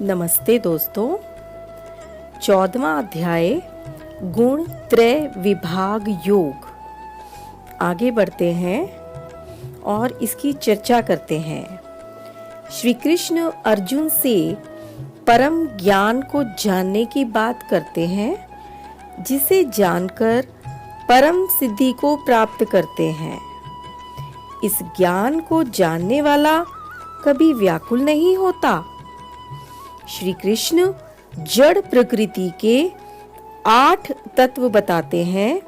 नमस्ते दोस्तों। 14वां अध्याय गुण त्रय विभाग योग। आगे बढ़ते हैं और इसकी चर्चा करते हैं। श्री कृष्ण अर्जुन से परम ज्ञान को जानने की बात करते हैं, जिसे जानकर परम सिद्धि को प्राप्त करते हैं। इस ज्ञान को जानने वाला कभी व्याकुल नहीं होता। श्री कृष्ण जड़ प्रकृति के 8 तत्व बताते हैं: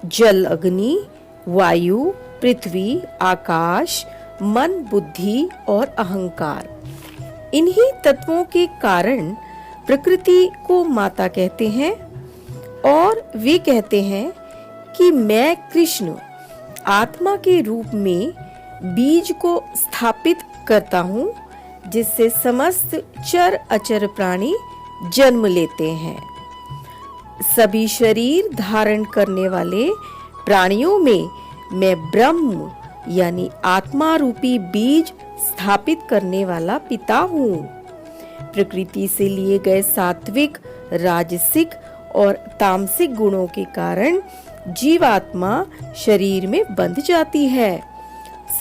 जल, अग्नि, वायु, पृथ्वी, आकाश, मन, बुद्धि और अहंकार। इन्हीं तत्वों के कारण प्रकृति को माता कहते हैं और वे कहते हैं कि मैं कृष्ण आत्मा के रूप में बीज को स्थापित करता हूँ, जिससे समस्त चर अचर प्राणी जन्म लेते हैं। सभी शरीर धारण करने वाले प्राणियों में मैं ब्रह्म यानी आत्मा रूपी बीज स्थापित करने वाला पिता हूँ। प्रकृति से लिए गए सात्विक, राजसिक और तामसिक गुणों के कारण जीवात्मा शरीर में बंध जाती है।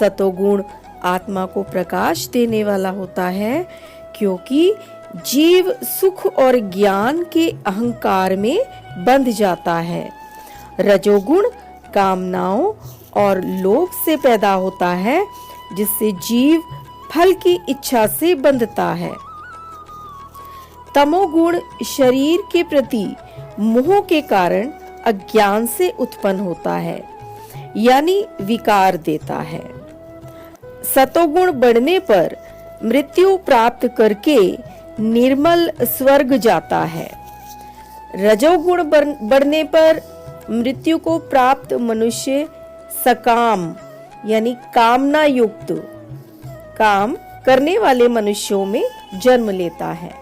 सतोगुण आत्मा को प्रकाश देने वाला होता है, क्योंकि जीव सुख और ज्ञान के अहंकार में बंध जाता है। रजोगुण कामनाओं और लोभ से पैदा होता है, जिससे जीव फल की इच्छा से बंधता है। तमोगुण शरीर के प्रति मोह के कारण अज्ञान से उत्पन्न होता है, यानी विकार देता है। सतोगुण बढ़ने पर मृत्यु प्राप्त करके निर्मल स्वर्ग जाता है। रजोगुण बढ़ने पर मृत्यु को प्राप्त मनुष्य सकाम यानी कामना युक्त काम करने वाले मनुष्यों में जन्म लेता है।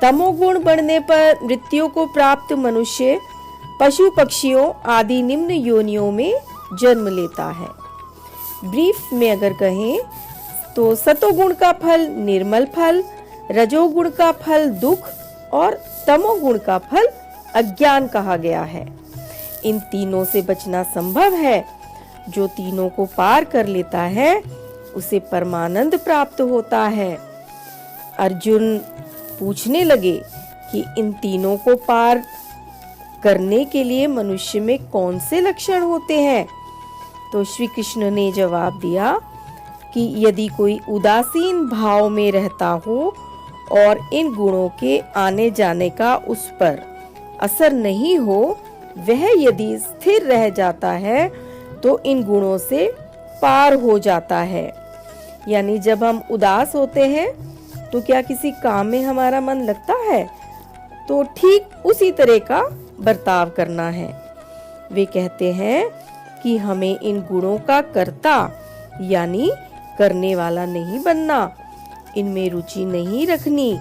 तमोगुण बढ़ने पर मृत्यु को प्राप्त मनुष्य पशु पक्षियों आदि निम्न योनियों में जन्म लेता है। ब्रीफ में अगर कहें तो सतोगुण का फल निर्मल फल, रजोगुण का फल दुख और तमोगुण का फल अज्ञान कहा गया है। इन तीनों से बचना संभव है। जो तीनों को पार कर लेता है उसे परमानंद प्राप्त होता है। अर्जुन पूछने लगे कि इन तीनों को पार करने के लिए मनुष्य में कौन से लक्षण होते हैं? तो श्री कृष्ण ने जवाब दिया कि यदि कोई उदासीन भाव में रहता हो और इन गुणों के आने जाने का उस पर असर नहीं हो, वह यदि स्थिर रह जाता है तो इन गुणों से पार हो जाता है। यानी जब हम उदास होते हैं तो क्या किसी काम में हमारा मन लगता है? तो ठीक उसी तरह का बर्ताव करना है। वे कहते हैं कि हमें इन गुणों का कर्ता यानी करने वाला नहीं बनना, इनमें रुचि नहीं रखनी।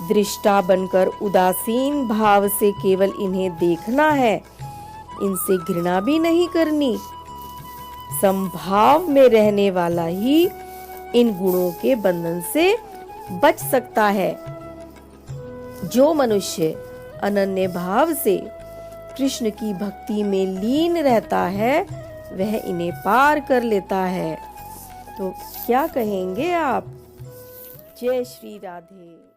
दृष्टा बनकर उदासीन भाव से केवल इन्हें देखना है, इनसे घृणा भी नहीं करनी। संभाव में रहने वाला ही इन गुणों के बंधन से बच सकता है। जो मनुष्य अनन्य भाव से कृष्ण की भक्ति में लीन रहता है, वह इन्हें पार कर लेता है। तो क्या कहेंगे आप? जय श्री राधे।